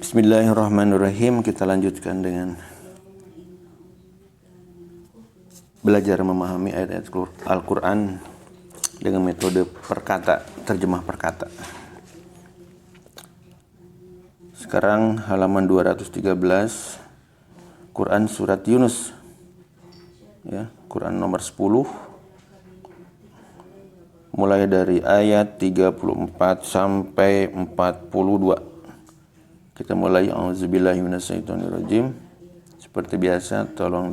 Bismillahirrahmanirrahim. Kita lanjutkan dengan belajar memahami ayat-ayat Al-Quran dengan metode perkata, terjemah perkata. Sekarang halaman 213, Quran surat Yunus, ya, Quran nomor 10, mulai dari ayat 34 sampai 42. Kita mulai. A'udzubillahi minasyaitonirrajim. Seperti biasa, tolong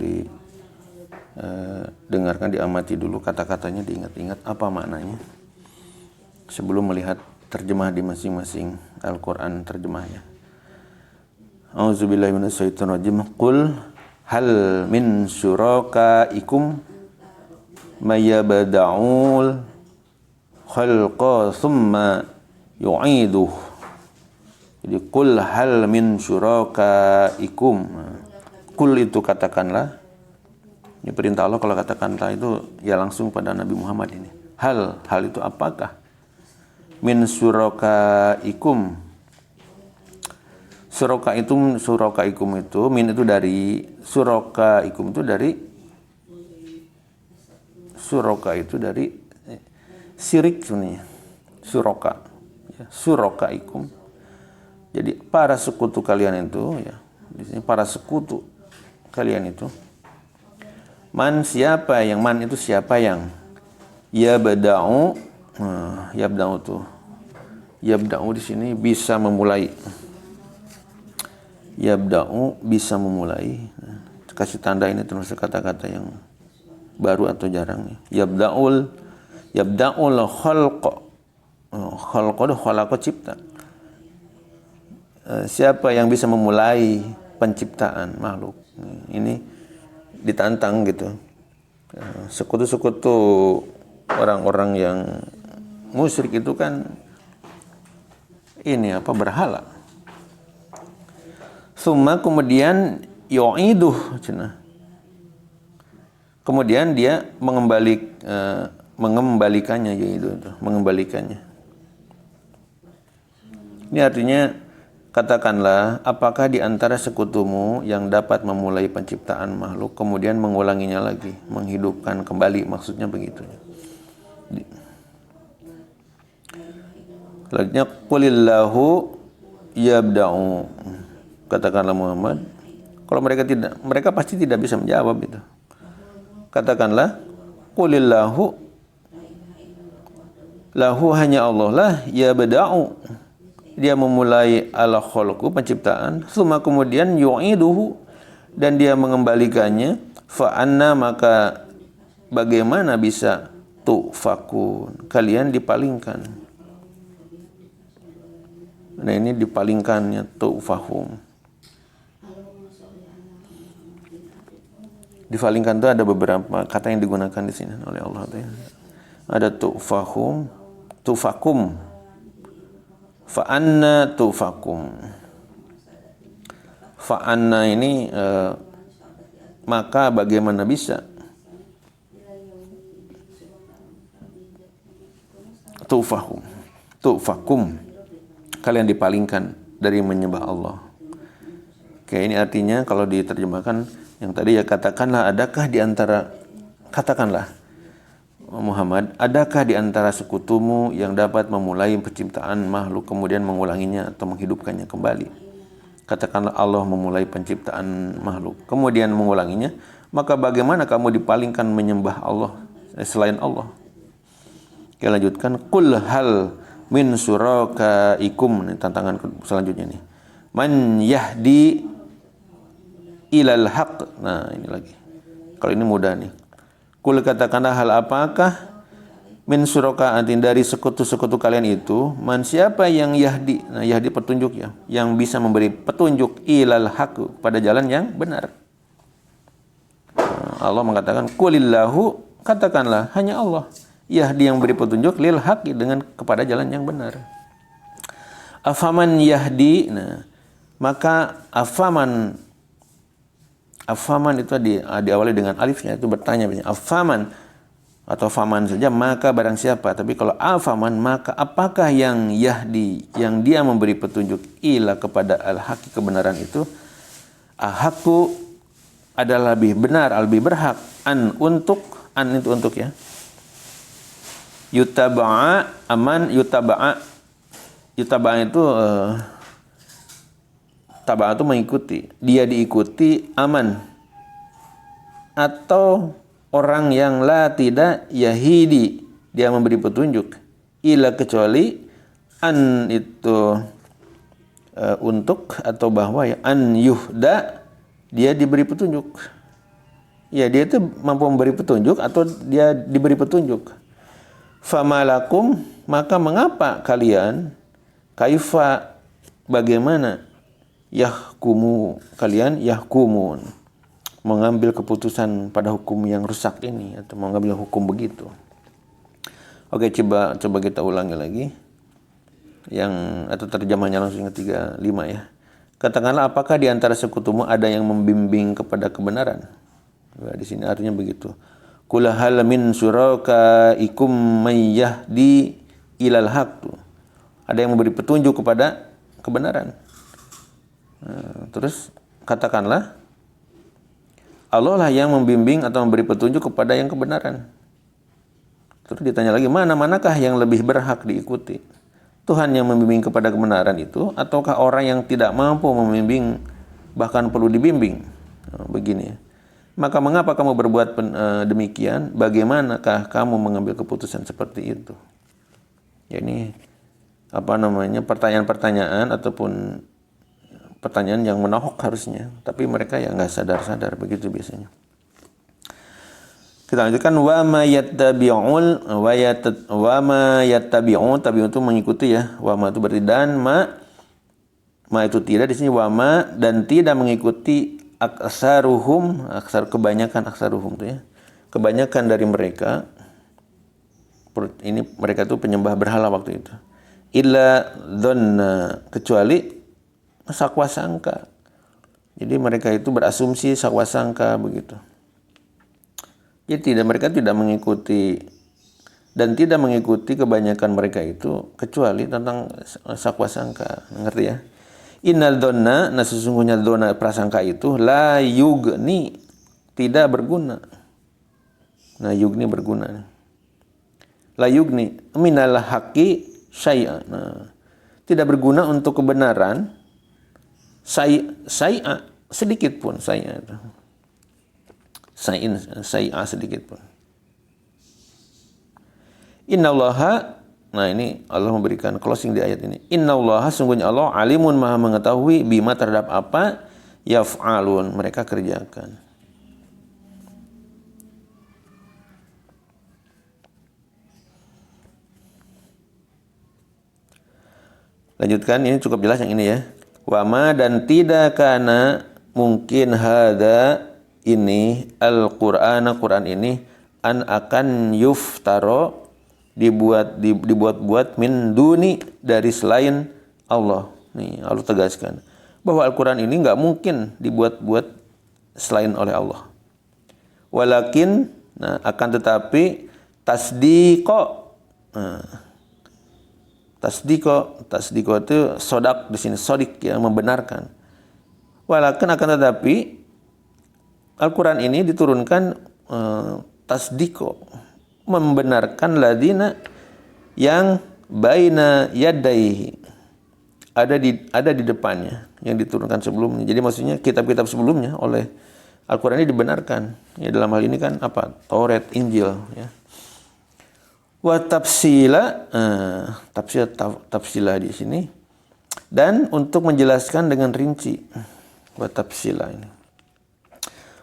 dengarkan, diamati dulu kata-katanya, diingat-ingat apa maknanya sebelum melihat terjemah di masing-masing Al-Quran terjemahnya. A'udzubillahi minasyaitonirrajim. Qul hal min syurakaikum mayyabda'ul khalqa thumma yu'iduh. Jadi qul hal min syurakaikum. Qul itu katakanlah. Ini perintah Allah, kalau katakanlah itu ya langsung pada Nabi Muhammad ini. Hal itu apakah? Min syurakaikum. Syurakaikum itu min itu dari, syurakaikum itu dari, syuraka itu dari syirik sebenarnya. Syuraka, ya, syurakaikum. Jadi para sekutu kalian itu, ya, di sini para sekutu kalian itu. Man, siapa yang, man itu siapa yang yabda'u, yabda'u tuh, yabda'u di sini bisa memulai. Yabda'u bisa memulai. Kasih tanda, ini termasuk kata-kata yang baru atau jarang. Yabda'ul khalqa. Khalqa itu khalaqa, cipta. Siapa yang bisa memulai penciptaan makhluk? Ini ditantang gitu. Sekutu-sekutu orang-orang yang musyrik itu kan ini apa, berhala. Summa, kemudian yu'iduh, kemudian dia mengembalikannya, yaitu mengembalikannya. Ini artinya, katakanlah, apakah di antara sekutumu yang dapat memulai penciptaan makhluk kemudian mengulanginya lagi, menghidupkan kembali, maksudnya begitu. Selanjutnya, qulillahu yabda'u. Katakanlah Muhammad, kalau mereka pasti tidak bisa menjawab itu. Katakanlah, qulillahu, lahu hanya Allah lah, yabda'u, dia memulai al-khalqu, penciptaan, summa kemudian yu'iduhu, dan dia mengembalikannya, fa'anna, maka bagaimana bisa tu'fakun, kalian dipalingkan. Nah, ini dipalingkannya, tu'fahum. Dipalingkan itu ada beberapa kata yang digunakan di sini oleh Allah. Ada tu'fahum, tu'fakum, fa'anna tufakum. Fa'anna ini maka bagaimana bisa, tufakum, kalian dipalingkan dari menyembah Allah. Oke, ini artinya kalau diterjemahkan yang tadi, ya, katakanlah, adakah di antara, katakanlah Muhammad, adakah di antara sekutumu yang dapat memulai penciptaan makhluk kemudian mengulanginya atau menghidupkannya kembali? Katakanlah Allah memulai penciptaan makhluk kemudian mengulanginya, maka bagaimana kamu dipalingkan menyembah Allah selain Allah? Kita lanjutkan. Qul hal min syurakaikum. Ini tantangan selanjutnya nih. Man yahdi ilal haq. Nah, ini lagi. Kalau ini mudah nih. Qul, katakanlah, hal apakah min syuraka'atin, dari sekutu-sekutu kalian itu, man, siapa yang yahdi, nah, yahdi petunjuk, ya, yang bisa memberi petunjuk, ilal haq, pada jalan yang benar. Nah, Allah mengatakan qulillahu, katakanlah hanya Allah, yahdi yang beri petunjuk, lil haq, dengan kepada jalan yang benar. Afaman yahdi, nah, maka afaman itu diawali dengan alifnya, itu bertanya. Afaman, atau faman saja, maka barang siapa. Tapi kalau afaman, maka apakah yang yahdi, yang dia memberi petunjuk ila kepada al-haqi, kebenaran itu, ahaqu adalah lebih benar, lebih berhak, an itu untuk ya, yutaba'a aman, yutaba'a itu taba'a itu mengikuti, dia diikuti, aman atau orang yang la tidak yahidi, dia memberi petunjuk, ila kecuali an itu untuk atau bahwa ya, an yuhda, dia diberi petunjuk. Ya, dia itu mampu memberi petunjuk atau dia diberi petunjuk. Famalakum, maka mengapa kalian, kaifa, bagaimana, kalian yahkumun, mengambil keputusan pada hukum yang rusak ini, atau mengambil hukum begitu. Oke, coba kita ulangi lagi atau terjemahnya langsung ketiga 5 ya. Katakanlah, apakah di antara sekutumu ada yang membimbing kepada kebenaran? Nah, di sini artinya begitu. Qul hal min syurakaikum may yahdi ilal haqq. Ada yang memberi petunjuk kepada kebenaran. Nah, terus katakanlah, Allah lah yang membimbing atau memberi petunjuk kepada yang kebenaran. Terus ditanya lagi, manakah yang lebih berhak diikuti? Tuhan yang membimbing kepada kebenaran itu, ataukah orang yang tidak mampu membimbing, bahkan perlu dibimbing? Begini. Maka mengapa kamu berbuat demikian? Bagaimanakah kamu mengambil keputusan seperti itu? Ya, ini pertanyaan-pertanyaan ataupun pertanyaan yang menohok harusnya, tapi mereka ya nggak sadar-sadar, begitu biasanya. Kita lanjutkan, wa ma yattabi'un, tabi'un itu mengikuti ya, wa ma itu berarti dan, ma itu tidak, di sini wa ma, dan tidak mengikuti aksaruhum itu ya, kebanyakan dari mereka. Ini mereka itu penyembah berhala waktu itu. Illa dhanna, kecuali sakwa sangka. Jadi mereka itu berasumsi sakwa sangka begitu. Jadi mereka tidak mengikuti kebanyakan mereka itu kecuali tentang sakwa sangka. Ngerti ya? Innal dhanna, nah sesungguhnya dhanna, prasangka itu, la yugni, tidak berguna. Nah, yugni berguna. La yugni minal haqqi syai'a. Nah, tidak berguna untuk kebenaran syai'a, sedikit pun, syai'a itu. Syai'a sedikit pun. Innallaha, nah ini Allah memberikan closing di ayat ini. Innallaha, sungguhnya Allah, alimun, maha mengetahui, bima, terhadap apa, yaf'alun, mereka kerjakan. Lanjutkan, ini cukup jelas yang ini ya. Wama, dan tidak kana mungkin hada ini Quran ini an akan yuftaro, dibuat-buat min duni, dari selain Allah. Nih, Allah tegaskan bahwa Al-Quran ini nggak mungkin dibuat-buat selain oleh Allah. Walakin, nah, akan tetapi tasdiqo. Nah, tasdiko itu sodak, di sini sodik ya, membenarkan. Walakin, akan tetapi Al-Quran ini diturunkan tasdiko, membenarkan ladina yang baina yadaihi, ada di depannya, yang diturunkan sebelumnya. Jadi maksudnya kitab-kitab sebelumnya oleh Al-Quran ini dibenarkan. Ya, dalam hal ini kan apa? Taurat, Injil ya. Wa tafsila, tafsila di sini, dan untuk menjelaskan dengan rinci. Wa tafsila ini.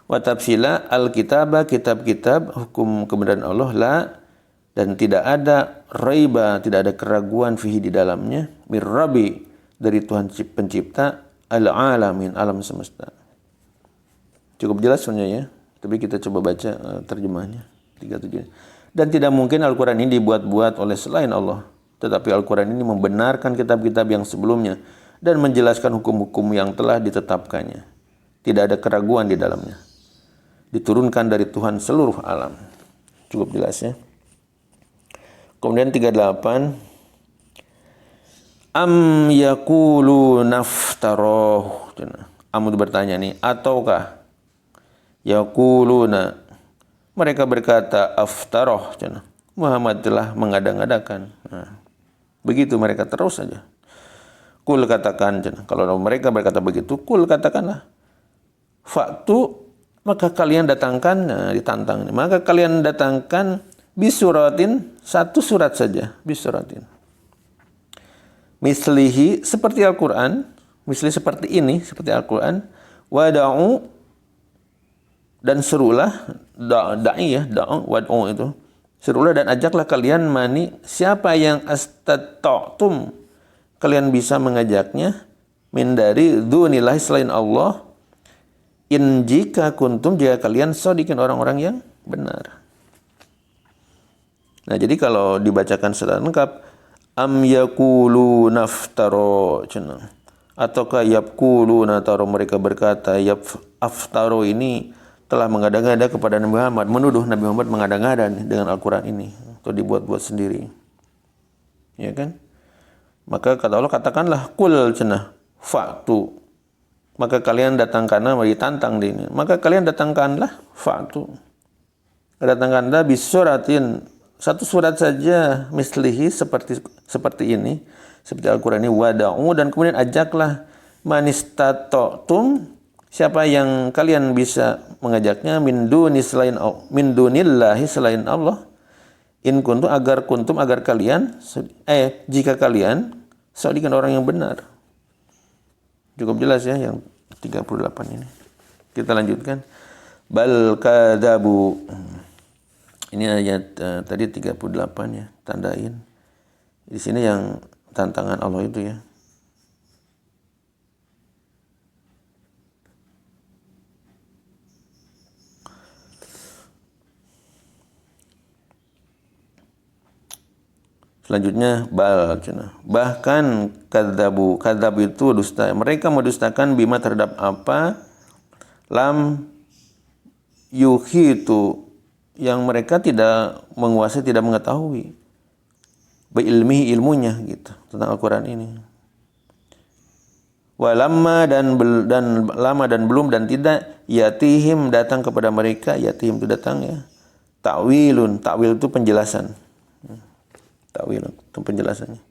Wa tafsila al-kitaba, kitab-kitab hukum kebenaran Allah, la, dan tidak ada raiba, tidak ada keraguan fihi, di dalamnya, mirrabi, dari Tuhan pencipta, al-alamin, alam semesta. Cukup jelas sebenarnya ya, tapi kita coba baca terjemahnya 37. Dan tidak mungkin Al-Quran ini dibuat-buat oleh selain Allah. Tetapi Al-Quran ini membenarkan kitab-kitab yang sebelumnya dan menjelaskan hukum-hukum yang telah ditetapkannya. Tidak ada keraguan di dalamnya. Diturunkan dari Tuhan seluruh alam. Cukup jelas ya. Kemudian 38, am yaqulu naftaroh. Am itu bertanya nih, ataukah yaquluna, mereka berkata aftaroh, Muhammad telah mengada-ngadakan. Nah, begitu mereka terus saja. Kul katakan, kalau mereka berkata begitu, kul katakanlah, faktu, maka kalian datangkan, nah, ditantang, maka kalian datangkan bisuratin, satu surat saja, bisuratin. Mislihi, seperti Al-Quran, misli seperti ini, seperti Al-Quran, wada'u, dan serulah, da'i ya, da'u, wad'u itu, serulah dan ajaklah kalian mani, siapa yang astata'tum, kalian bisa mengajaknya, min dari dunillahi, selain Allah, in jika kuntum, jika kalian sodikin, orang-orang yang benar. Nah, jadi kalau dibacakan secara lengkap, am yakulu naftaro, ataukah yapkulu nataro, mereka berkata, aftaro, ini telah mengada-ngada kepada Nabi Muhammad, menuduh Nabi Muhammad mengada-ngada dengan Al-Quran ini, atau dibuat-buat sendiri. Ya kan? Maka kata Allah, katakanlah, kul faktu, maka kalian datangkanlah, ditantang di ini, maka kalian datangkanlah, faktu, datangkanlah bisuratin, satu surat saja, mislihi, seperti ini, seperti Al-Quran ini, wada'u, dan kemudian ajaklah manistatotum, siapa yang kalian bisa mengajaknya, min dunillahi, selain Allah, in kuntum, agar kalian, jika kalian sodikan, orang yang benar. Cukup jelas ya yang 38 ini. Kita lanjutkan. Bal kadzabu. Ini ayat tadi 38 ya, tandain. Di sini yang tantangan Allah itu ya. Selanjutnya bahkan kadzabu itu dusta. Mereka mendustakan bima, terhadap apa, lam yuhitu, yang mereka tidak menguasai, tidak mengetahui, beilmihi, ilmunya gitu, tentang Al-Quran ini. Walamma, dan lama dan belum dan tidak, yatihim, datang kepada mereka, yatihim itu datang ya, ta'wil itu penjelasan. Ta'wil itu penjelasannya.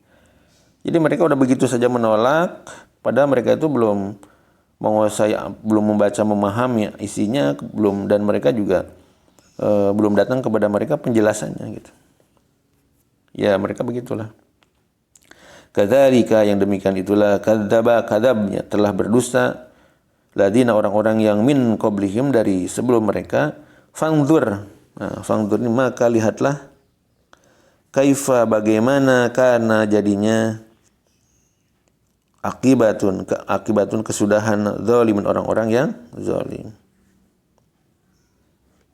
Jadi mereka udah begitu saja menolak, padahal mereka itu belum menguasai, belum membaca, memahami isinya, belum, dan mereka juga belum datang kepada mereka penjelasannya gitu. Ya, mereka begitulah. Kadzalika, yang demikian itulah, kadzabnya, telah berdusta, ladina, orang-orang yang min qablihim, dari sebelum mereka, fangzur. Nah, fangzur ini, maka lihatlah, kaifa, bagaimana, karena jadinya, akibatun kesudahan, zalimin, orang-orang yang zalim.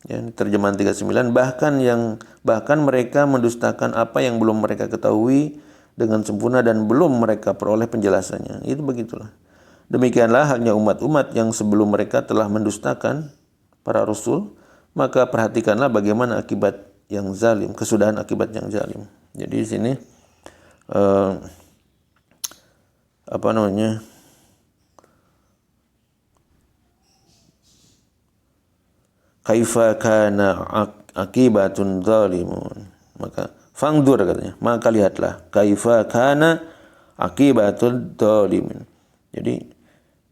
Ya, terjemahan 39, bahkan mereka mendustakan apa yang belum mereka ketahui dengan sempurna dan belum mereka peroleh penjelasannya. Itu begitulah. Demikianlah halnya umat-umat yang sebelum mereka telah mendustakan para rasul, maka perhatikanlah bagaimana akibat yang zalim, kesudahan akibat yang zalim. Jadi di sini kaifa kana akibatun zalimun, maka fangdur katanya, maka lihatlah, kaifa kana akibatul zalimin. Jadi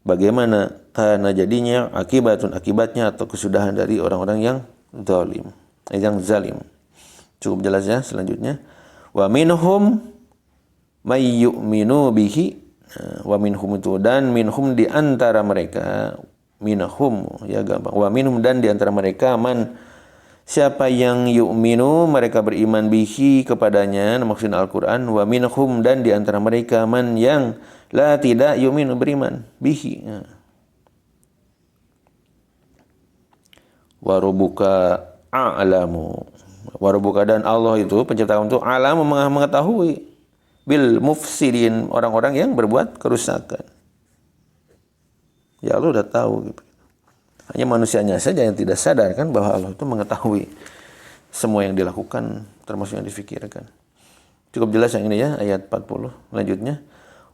bagaimana kana jadinya, akibatnya atau kesudahan dari orang-orang yang zalim, yang zalim. Cukup jelas ya. Selanjutnya, wa minhum may yu'minu bihi, wa minhum itu, dan minhum, di antara mereka, minhum ya gampang, wa minhum, dan di antara mereka, man, siapa yang yu'minu, mereka beriman, bihi, kepadanya, maksudnya Al-Quran, wa minhum, dan di antara mereka, man, yang la, tidak yu'minu, beriman, bihi. Wa rabbuka a'lamu, wa rabbuka, dan Allah itu, pencipta kamu itu, a'lamu, mengetahui, bil mufsidin, orang-orang yang berbuat kerusakan. Ya Allah udah tahu gitu. Hanya manusianya saja yang tidak sadar kan bahwa Allah itu mengetahui semua yang dilakukan termasuk yang difikirkan. Cukup jelas yang ini ya, ayat 40. Lanjutnya,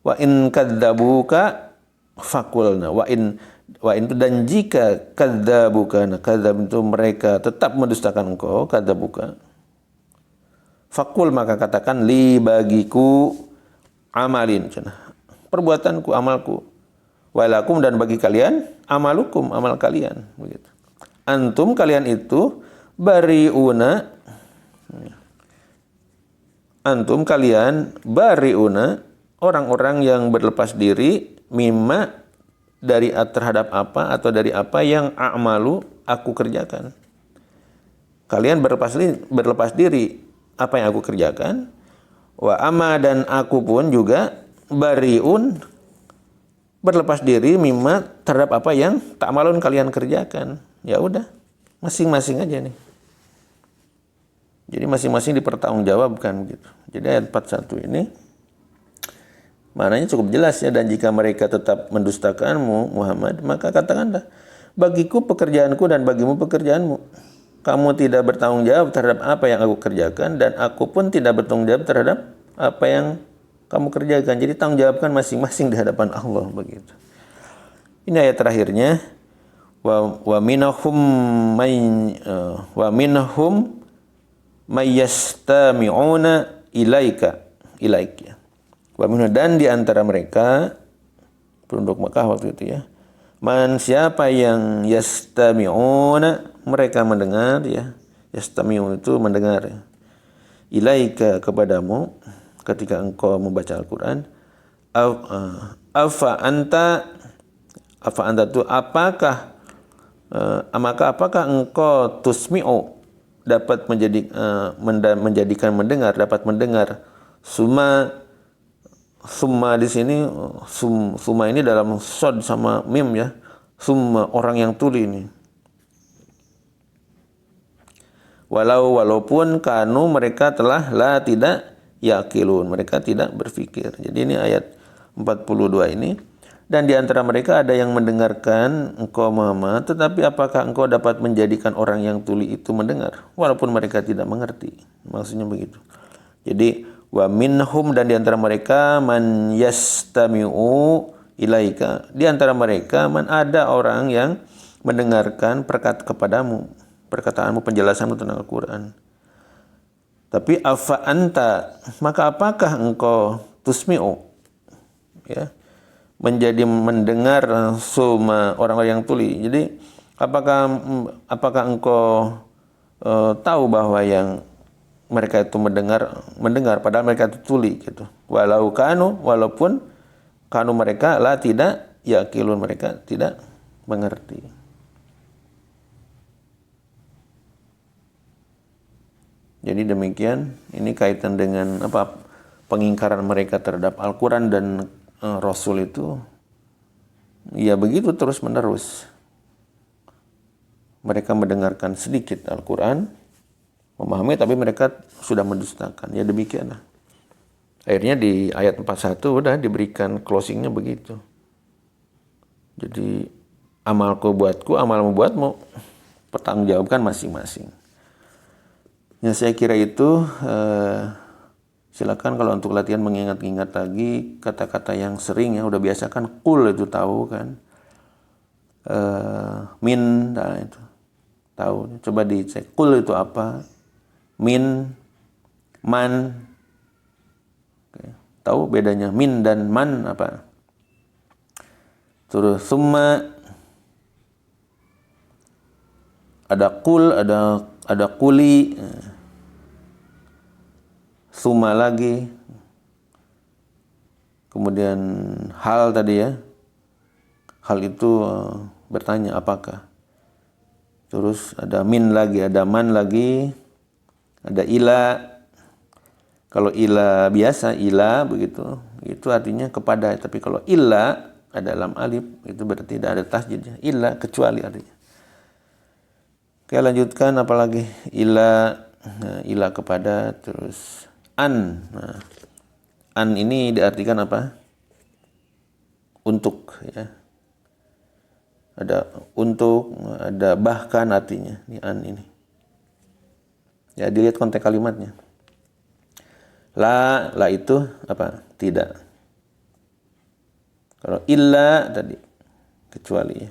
wa in kadzabuka fakulna, wa in itu dan jika kadzabuka, nah kadzab itu mereka tetap mendustakan engkau, kadzabuka, fakul maka katakan li bagiku amalin, perbuatanku, amalku, walakum dan bagi kalian amalukum, amal kalian, begitu. Antum kalian itu bariuna, antum kalian bariuna, orang-orang yang berlepas diri, mimma dari terhadap apa atau dari apa yang a'malu aku kerjakan. Kalian berlepas diri apa yang aku kerjakan. Wa ama dan aku pun juga bariun berlepas diri mimma terhadap apa yang ta'malun kalian kerjakan. Ya udah, masing-masing aja nih. Jadi masing-masing dipertanggungjawabkan gitu. Jadi ayat 41 ini maknanya cukup jelas ya, dan jika mereka tetap mendustakanmu Muhammad, maka katakanlah, bagiku pekerjaanku dan bagimu pekerjaanmu. Kamu tidak bertanggung jawab terhadap apa yang aku kerjakan dan aku pun tidak bertanggung jawab terhadap apa yang kamu kerjakan. Jadi tanggung jawabkan masing-masing di hadapan Allah, begitu. Ini ayat terakhirnya, wa minhum mayyastami'una ilaika. Wa minhum dan di antara mereka, penduduk Mekah waktu itu ya, man siapa yang yastami'una, mereka mendengar ya, yastami'un itu mendengar ya, ilaika kepadamu ketika engkau membaca Al-Quran. Afa anta tu apakah apakah engkau tusmi'u dapat menjadikan mendengar, dapat mendengar, summa di sini summa ini dalam sod sama mim ya, summa orang yang tuli ini, walaupun kanu mereka telah tidak yaqilun, mereka tidak berpikir. Jadi ini ayat 42 ini, dan di antara mereka ada yang mendengarkan engkau Muhammad, tetapi apakah engkau dapat menjadikan orang yang tuli itu mendengar walaupun mereka tidak mengerti, maksudnya begitu. Jadi wa minhum dan di antara mereka man yastami'u ilaika, di antara mereka man ada orang yang mendengarkan perkataanmu, penjelasanmu tentang Al-Quran. Tapi afa anta, maka apakah engkau tusmi'u ya, menjadi mendengar semua orang-orang yang tuli. Jadi apakah engkau tahu bahwa yang mereka itu mendengar padahal mereka itu tuli gitu. Walaupun kanu mereka tidak yaqilun, mereka tidak mengerti. Jadi demikian, ini kaitan dengan pengingkaran mereka terhadap Al-Quran dan Rasul itu ya begitu terus menerus. Mereka mendengarkan sedikit Al-Quran, memahami, tapi mereka sudah mendustakan. Ya demikianlah. Akhirnya di ayat 41 udah diberikan closingnya begitu. Jadi amalku buatku, amalmu buatmu, pertanggungjawabkan masing-masing. Ya saya kira itu, silakan kalau untuk latihan mengingat-ingat lagi kata-kata yang sering ya, udah biasa kan, qul itu tahu kan, min, nah itu tahu. Coba dicek qul itu apa, min, man, oke. Tahu bedanya min dan man apa? Terus summa, ada qul, ada quli, summa lagi, kemudian hal tadi ya, hal itu bertanya apakah, terus ada min lagi, ada man lagi, ada ila. Kalau ila biasa, ila begitu, itu artinya kepada, tapi kalau illa ada lam alif, itu berarti tidak ada tasjidnya, illa kecuali artinya. Oke, lanjutkan apalagi ila, ila kepada, terus an. Nah, an ini diartikan apa? Untuk ya. Ada untuk, ada bahkan artinya di an ini. Ya, dilihat konteks kalimatnya. La itu apa? Tidak. Kalau illa tadi kecuali.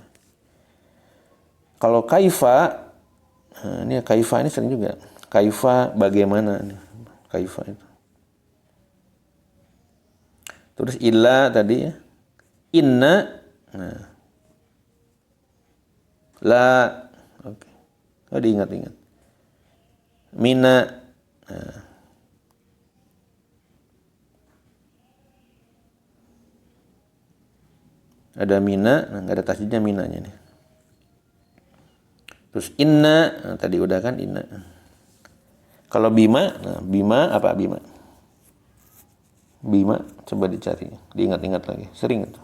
Kalau kaifa, nah ini kaifa ini sering juga. Kaifa bagaimana? Kaifa itu. Terus illa tadi ya. Inna. Nah. La. Oke. Oh, diingat-ingat. Mina. Nah. Ada mina, nah nggak ada tasjidnya minanya nih. Terus inna, nah, tadi udah kan inna. Kalau bima, nah bima apa bima? Bima, coba dicari, diingat-ingat lagi, sering itu.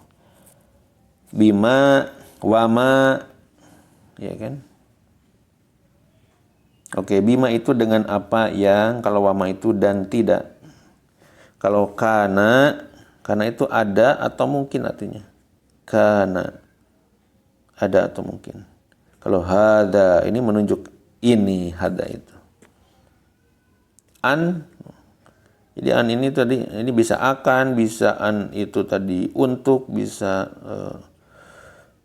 Bima, wama, ya kan? Oke, bima itu dengan apa yang, kalau wama itu dan tidak. Kalau kana itu ada atau mungkin artinya. Kana, ada atau mungkin. Kalau hada, ini menunjuk ini, hada itu. An, jadi an ini tadi, ini bisa akan, bisa an itu tadi untuk, bisa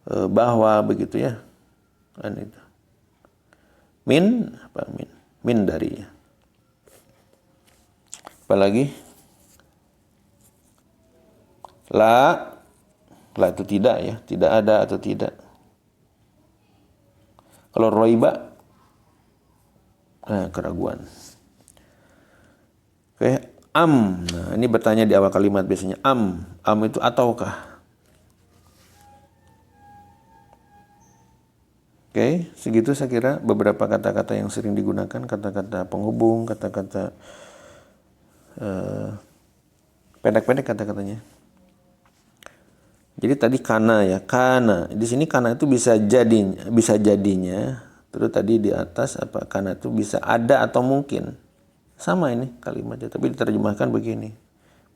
bahwa, begitu ya. An itu. Min, apa min? Min dari ya. Apalagi? La itu tidak ya, tidak ada atau tidak. Kalau roiba, keraguan. Oke, nah ini bertanya di awal kalimat biasanya. Am itu ataukah? Oke, segitu saya kira beberapa kata-kata yang sering digunakan, kata-kata penghubung, kata-kata pendek-pendek kata-katanya. Jadi tadi kana ya, kana. Di sini kana itu bisa jadinya. Terus tadi di atas apa kana itu bisa ada atau mungkin. Sama ini kalimatnya, tapi diterjemahkan begini.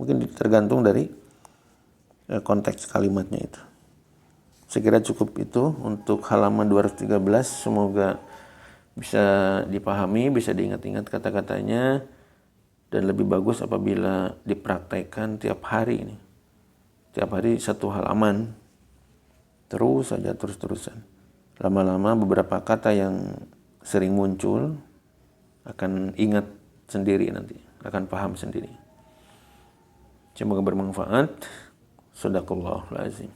Mungkin tergantung dari konteks kalimatnya itu. Saya kira cukup itu untuk halaman 213. Semoga bisa dipahami, bisa diingat-ingat kata-katanya. Dan lebih bagus apabila dipraktekkan tiap hari ini. Tiap hari satu halaman. Terus saja, terus-terusan. Lama-lama beberapa kata yang sering muncul akan ingat sendiri nanti. Akan paham sendiri. Semoga bermanfaat. Shadaqallahul azim.